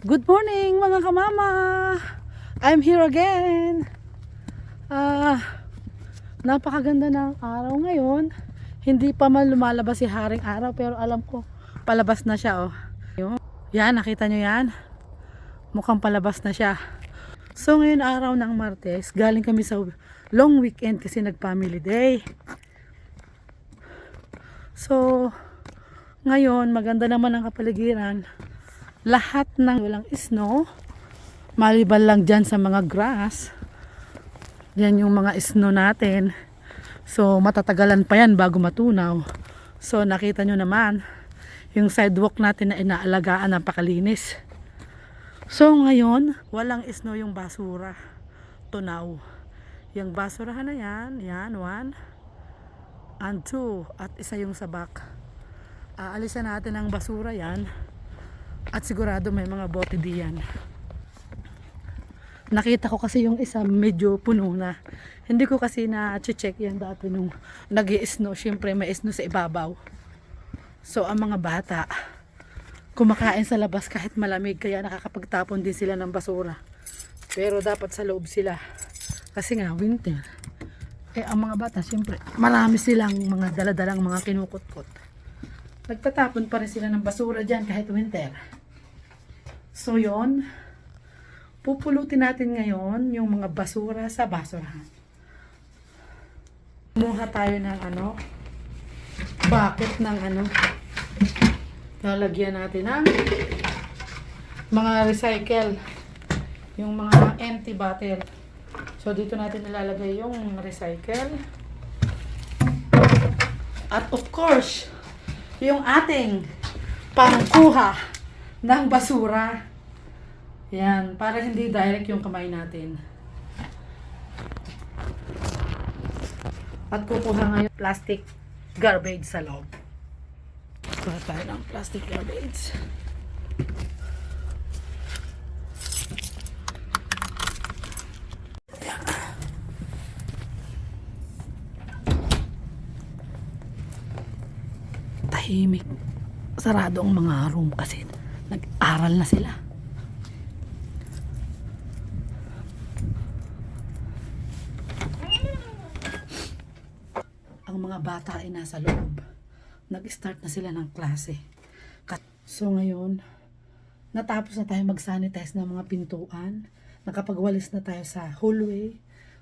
Good morning mga kamama! I'm here again! Napakaganda ng araw ngayon. Hindi pa man lumalabas si Haring Araw pero alam ko palabas na siya. Yan, nakita nyo yan? Mukhang palabas na siya. So ngayon araw ng Martes, galing kami sa long weekend kasi nag-family day. So ngayon maganda naman ang kapaligiran. Lahat ng walang snow, maliban lang dyan sa mga grass. Yan yung mga snow natin. So matatagalan pa yan bago matunaw. So nakita nyo naman yung sidewalk natin na inaalagaan, napakalinis. So ngayon walang snow yung basura, tunaw. Yung basurahan na yan, 1 and 2 at isa yung sabak. Aalisan natin ang basura yan. At sigurado may mga bote diyan. Nakita ko kasi yung isa medyo puno na. Hindi ko kasi na-check yan dati nung nag-i-snow. Siyempre may snow sa ibabaw. So ang mga bata kumakain sa labas kahit malamig. Kaya nakakapagtapon din sila ng basura. Pero dapat sa loob sila. Kasi nga winter. Ang mga bata siyempre marami silang mga daladalang mga kinukutkot. Nagtatapon pa rin sila ng basura dyan kahit winter. So yon, pupulutin natin ngayon yung mga basura sa basurahan. Kumuha tayo ng bucket ng lalagyan natin ng mga recycle, yung mga empty bottle. So dito natin nilalagay yung recycle. At of course, yung ating pangkuha ng basura. Yan, para hindi direct yung kamay natin. At kukuha ngayon plastic garbage sa loob. Kuha tayo ng plastic garbage. Tahimik. Sarado ang mga room kasi nag-aral na sila. Ang mga bata ay nasa loob. Nag-start na sila ng klase. So ngayon, natapos na tayo mag-sanitize ng mga pintuan. Nakapagwalis na tayo sa hallway.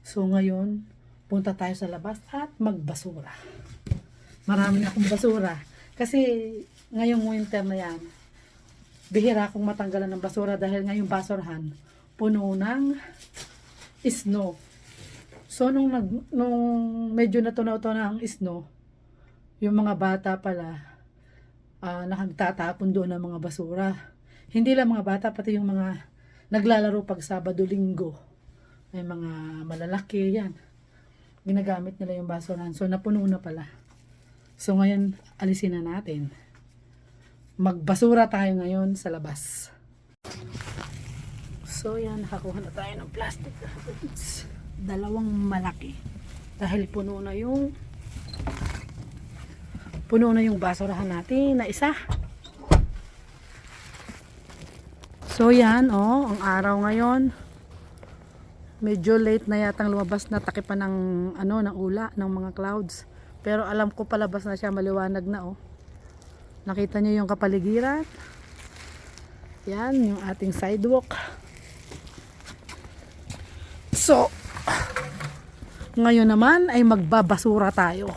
So ngayon, punta tayo sa labas at magbasura. Marami akong basura. Kasi ngayong winter na yan, bihira akong matanggalan ng basura dahil ngayong basurahan puno ng snow. So nung medyo natunaw-tunaw ang snow, yung mga bata pala nakagtatapon doon ng mga basura. Hindi lang mga bata, pati yung mga naglalaro pag Sabado, Linggo. May mga malalaki yan. Ginagamit nila yung basurahan. So napuno na pala. So ngayon, alisin na natin. Magbasura tayo ngayon sa labas. So yan, nakakuha na tayo ng plastic. Dalawang malaki. Dahil puno na yung basurahan natin na isa. So yan, ang araw ngayon. Medyo late na yatang lumabas na takipan ng ng ula, ng mga clouds. Pero alam ko palabas na siya, maliwanag na Nakita niyo yung kapaligiran. Yan, yung ating sidewalk. So, ngayon naman ay magbabasura tayo.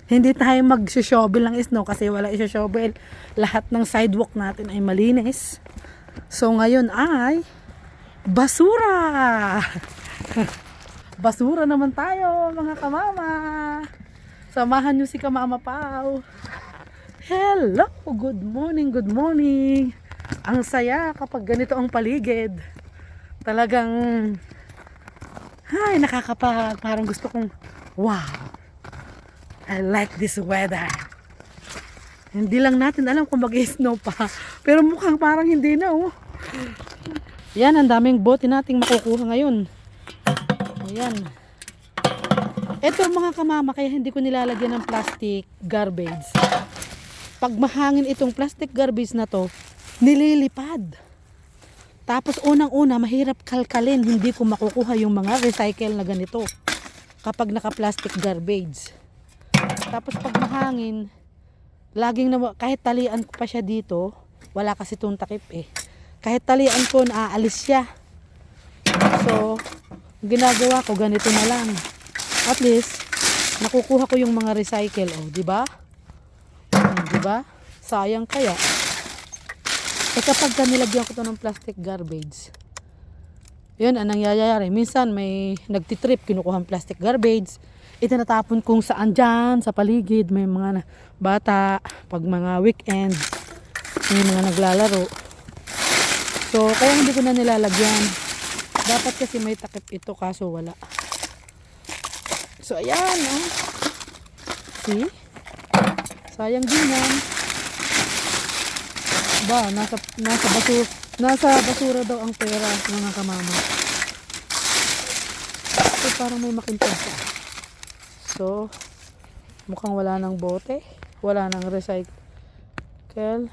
Hindi tayo mag-shovel ng snow kasi wala i-shovel. Lahat ng sidewalk natin ay malinis. So ngayon ay basura! Basura naman tayo mga kamama. Samahan nyo si Kamama Pau. Hello! Good morning, good morning. Ang saya kapag ganito ang paligid. Talagang parang gusto kong wow! I like this weather. Hindi lang natin alam kung mag-snow pa. Pero mukhang parang hindi na Yan, ang daming bote nating makukuha ngayon. Ayan. Ito mga kamama, kaya hindi ko nilalagyan ng plastic garbage. Pag mahangin itong plastic garbage na to, nililipad. Tapos unang-una, mahirap kalkalin. Hindi ko makukuha yung mga recycle na ganito kapag naka-plastic garbage. Tapos pag mahangin, laging na, kahit talian ko pa siya dito, wala kasi itong takip eh. Kahit talian ko, naaalis siya. So, ginagawa ko, ganito na lang. At least, nakukuha ko yung mga recycle. Oh, di ba? Di ba? Sayang kaya. Eh kapag nilagyan ko to ng plastic garbage, yun ang nangyayari. Minsan may nagtitrip, kinukuha ang plastic garbage, itinatapon kung saan dyan, sa paligid, may mga bata, pag mga weekend, may mga naglalaro. So, kaya hindi ko na nilalagyan. Dapat kasi may takip ito, kaso wala. So, ayan, oh. See? Sayang din yan. Ba, nasa basura daw ang pera, mga kamama. So, parang may makintab pa. So, mukhang wala ng bote, wala ng recycle.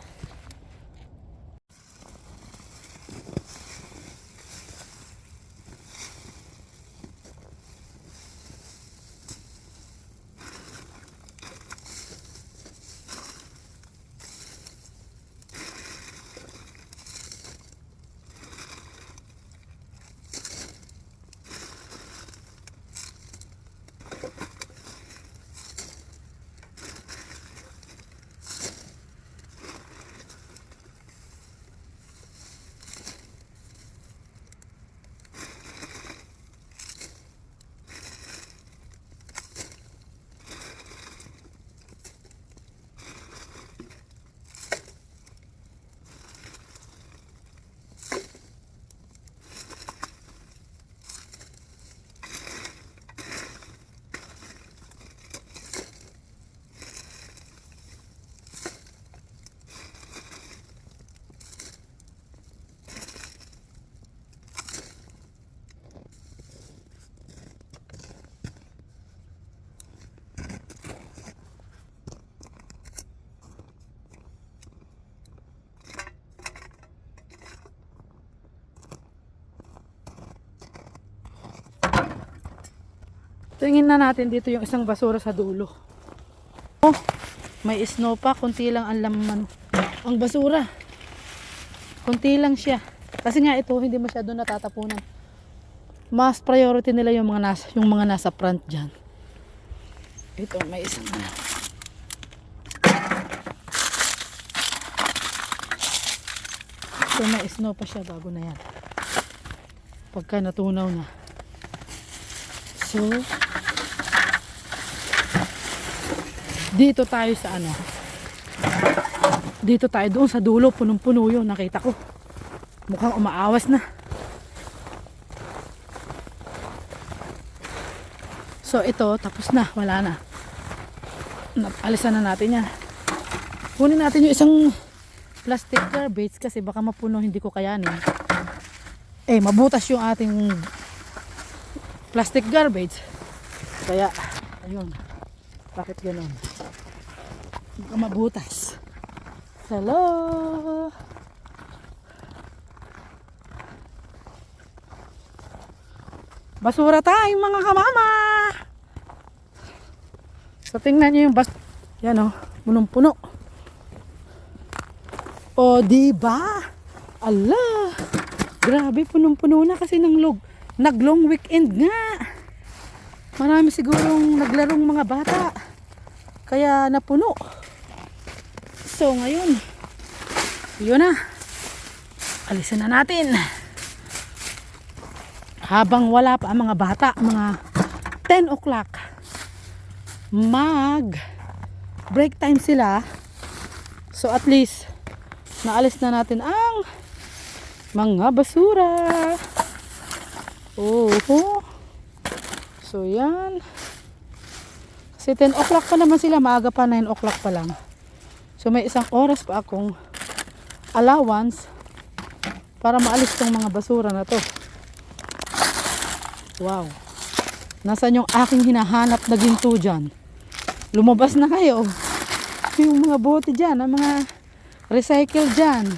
Tingin na natin dito yung isang basura sa dulo. Oh, may snow pa, kunti lang ang laman. Ang basura, kunti lang siya. Kasi nga ito, hindi masyado natatapunan. Mas priority nila yung mga nasa front dyan. Ito, may isang na. So, may snow pa siya bago na yan. Pagka natunaw na. So, dito tayo sa ano. Dito tayo doon sa dulo, punong-puno yun. Nakita ko. Mukhang umaawas na. So, ito, tapos na. Wala na. Alisan na natin yan. Kunin natin yung isang plastic garbage kasi baka mapuno, hindi ko kayanin. Eh, mabutas yung ating plastic garbage. Kaya, ayun. Bakit gano'n? Baka mabutas. Hello! Basura tayo mga kamama! So, tingnan nyo yung yan o, punong-puno. O, diba? Ala! Grabe, punong-puno na kasi nag-long weekend nga. Marami sigurong naglarong mga bata. Kaya napuno. So, ngayon, yun na. Alisin na natin. Habang wala pa ang mga bata, mga 10 o'clock, break time sila. So, at least, naalis na natin ang mga basura. Oh. So, yan. Kasi 10 o'clock pa naman sila. Maaga pa, 9 o'clock pa lang. So, may isang oras pa akong allowance para maalis tong mga basura na to. Wow. Nasaan yung aking hinahanap na ginto dyan? Lumabas na kayo. Yung mga bote dyan, ang mga recycle dyan.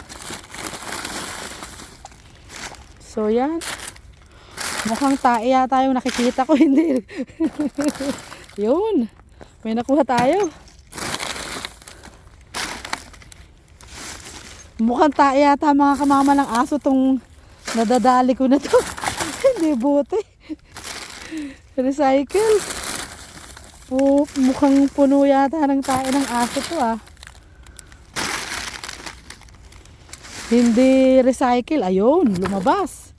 So yan. Mukhang tae yata yung nakikita ko. Hindi. Yun. May nakuha tayo. Mukhang tae yata mga kamama ng aso tong nadadali ko na to. Hindi buti. Recycle. Oh, mukhang puno yata ng tae ng aso to ah. Hindi recycle. Ayun, lumabas.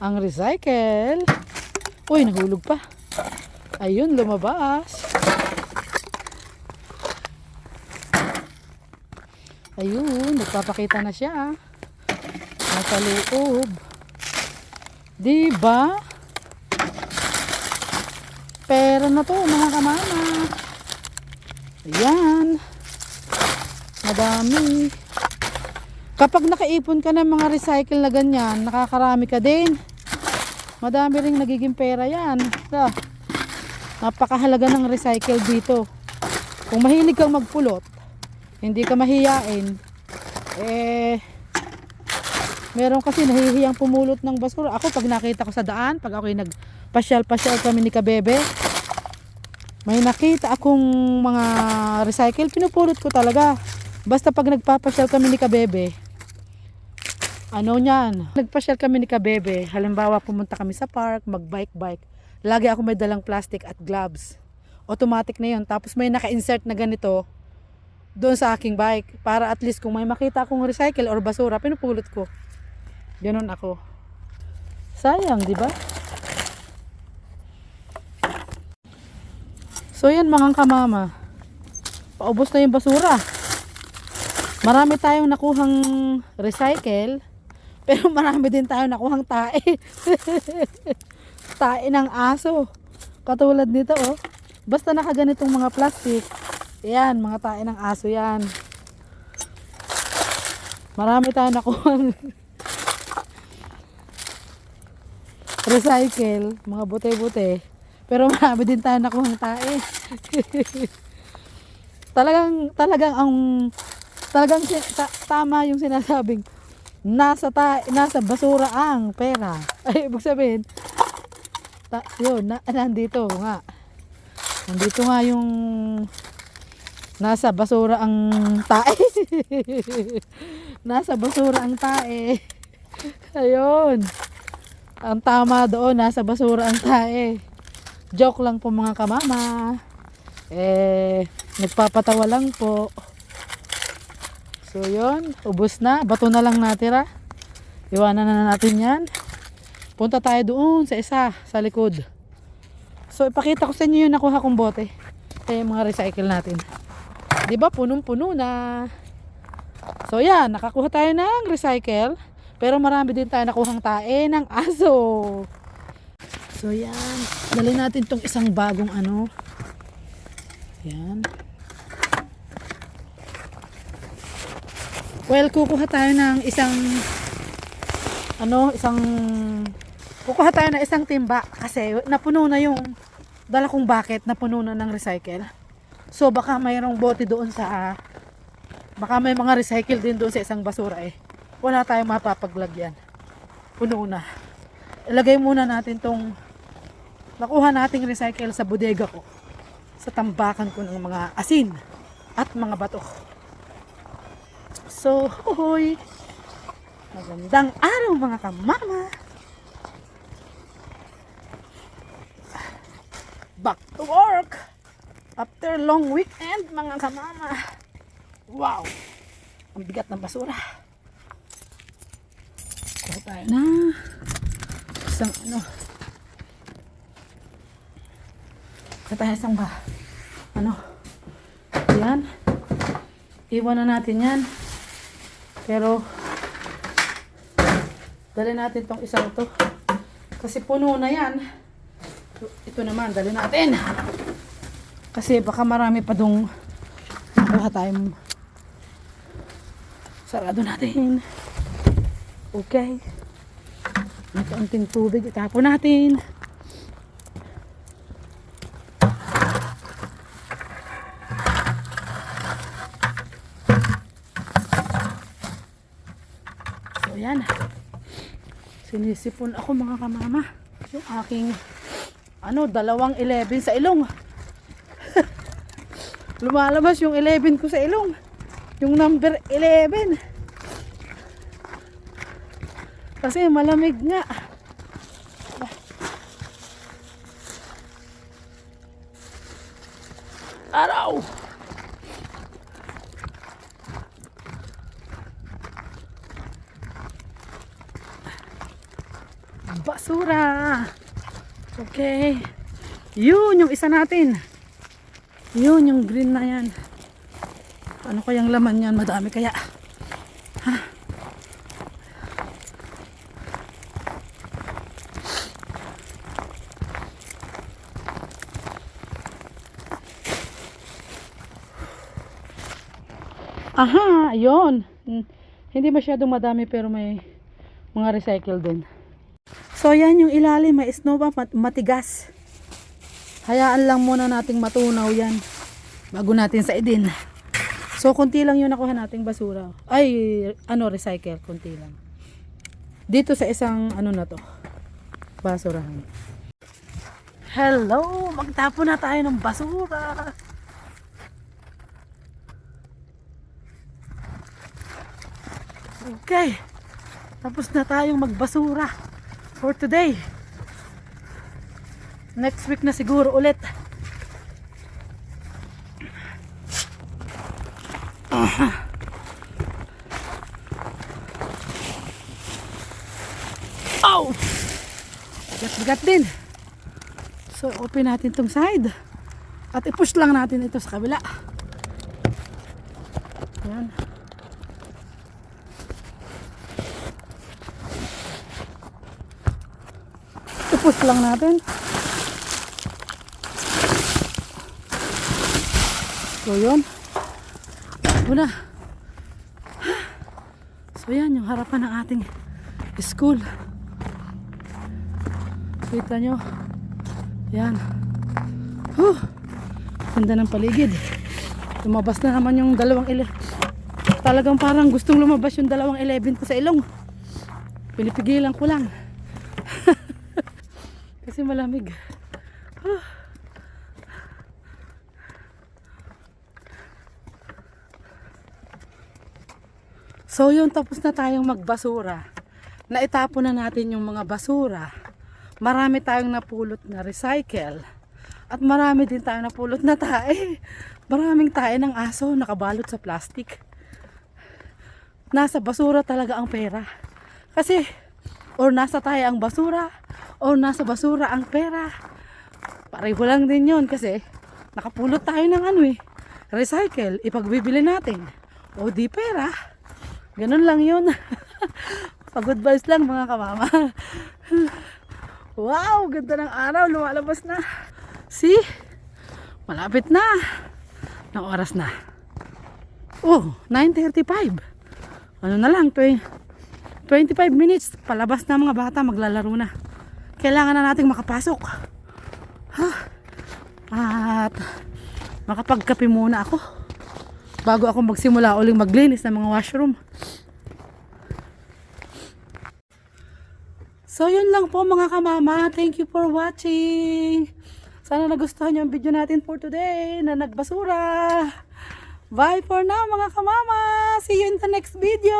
Ang recycle. Uy, nahulog pa. Ayun, lumabas. Ayun, nagpapakita na siya. Nasa loob. Diba? Pera na to, mga kamama. Ayan. Madami. Kapag nakaipon ka ng mga recycle na ganyan, nakakarami ka din. Madami ring nagiging pera yan. Napakahalaga ng recycle dito. Kung mahilig kang magpulot, hindi ka mahiyain, meron kasi nahihiyang pumulot ng basura. Ako pag nakita ko sa daan, pag ako'y nagpasyal-pasyal kami ni Kabebe, may nakita akong mga recycle, pinupulot ko talaga. Basta pag nagpapasyal kami ni Kabebe, ano niyan, nagpasyal kami ni Kabebe, halimbawa pumunta kami sa park, mag-bike, lagi ako may dalang plastic at gloves. Automatic na yun. Tapos may naka-insert na ganito doon sa aking bike, para at least kung may makita akong recycle or basura, pinupulot ko. Ganun ako. Sayang, di ba? So yan mga kamama, paubos na yung basura. Marami tayong nakuhang recycle, pero marami din tayong nakuhang tae. Tae ng aso. Katulad nito oh. Basta nakaganitong mga plastic, yan, mga tae ng aso yan. Marami tayong nakuhang recycle, mga bote-bote. Pero marami din tayong nakuhang tae. Talagang tama yung sinasabing nasa basura ang pera. Ay, ibig sabihin, nandito nga. Nandito nga yung nasa basura ang tae. Nasa basura ang tae. Ayun. Ang tama doon, nasa basura ang tae. Joke lang po mga kamama. Nagpapatawa lang po. So yun, ubos na. Bato na lang natira. Iwanan na natin yan. Punta tayo doon sa isa, sa likod. So ipakita ko sa inyo yung nakuha kong bote. Mga recycle natin. Diba punong-puno na. So yan, nakakuha tayo ng recycle. Pero marami din tayo nakuhang tae ng aso. So yan, dali natin tong isang bagong ano. Yan. Well, kukuha tayo ng kukuha tayo ng isang timba kasi napuno na yung dala kong bucket, napuno na ng recycle. So baka mayroong bote doon baka may mga recycle din doon sa isang basura wala tayong mapapaglagyan. Puno na. Ilagay muna natin tong nakuha nating recycle sa bodega ko, sa tambakan ko ng mga asin at mga bato. So, hoy, magandang araw mga kamama. Back to work after long weekend mga kamama. Wow, ang bigat ng basura. Kuha tayo na isang isang yan, iwan na natin yan, pero dali natin tong isang to kasi puno na yan. Ito naman, dali natin. Kasi baka marami pa dong nakuha tayong. Sarado natin. Okay. May kaunting tubig. Itapon natin. So, yan. Sinisipon ako mga kamama. Yung aking, 211 sa ilong. Lumalabas yung 11 ko sa ilong. Yung number 11. Kasi malamig nga. Araw! Basura! Okay. Yun yung isa natin. Yun yung green na yan. Ano kayang laman yan? Madami kaya. Ha? Aha, yun. Hindi masyadong madami pero may mga recycle din. So yan yung ilalim, may snow pa, matigas. Hayaan lang muna nating matunaw yan bago natin saidin. So konti lang yung nakuha nating basura. Ay, recycle, konti lang. Dito sa isang na to, basurahan. Hello, magtapon na tayo ng basura. Okay, tapos na tayong magbasura for today. Next week na siguro ulit. Oh! Bigat-bigat din. So open natin tong side at i-push lang natin ito sa kabila. Yan. I-push lang natin. So yun. Una. So yan yung harapan ng ating school. Kita nyo. Yan. Ganda ng paligid. Lumabas na naman yung talagang parang gustong lumabas yung 11 ko sa ilong. Pinipigilan ko lang. Kasi malamig. So yun, tapos na tayong magbasura. Naitapon na natin yung mga basura. Marami tayong napulot na recycle. At marami din tayong napulot na tae. Maraming tae ng aso nakabalot sa plastic. Nasa basura talaga ang pera. Kasi or nasa tae ang basura or nasa basura ang pera. Pareho lang din yun kasi nakapulot tayo ng recycle. Ipagbibili natin. O di pera. Ganun lang yun. Pagod vibes lang mga kamama. Wow, ganda ng araw. Lumalabas na. See? Malapit na. Ng oras na. Oh, 9:35. Ano na lang, 25 minutes. Palabas na mga bata, maglalaro na. Kailangan na nating makapasok. At makapagkape muna ako bago ako magsimula uling maglinis ng mga washroom. So yun lang po mga kamama. Thank you for watching. Sana nagustuhan nyo ang video natin for today na nagbasura. Bye for now mga kamama. See you in the next video.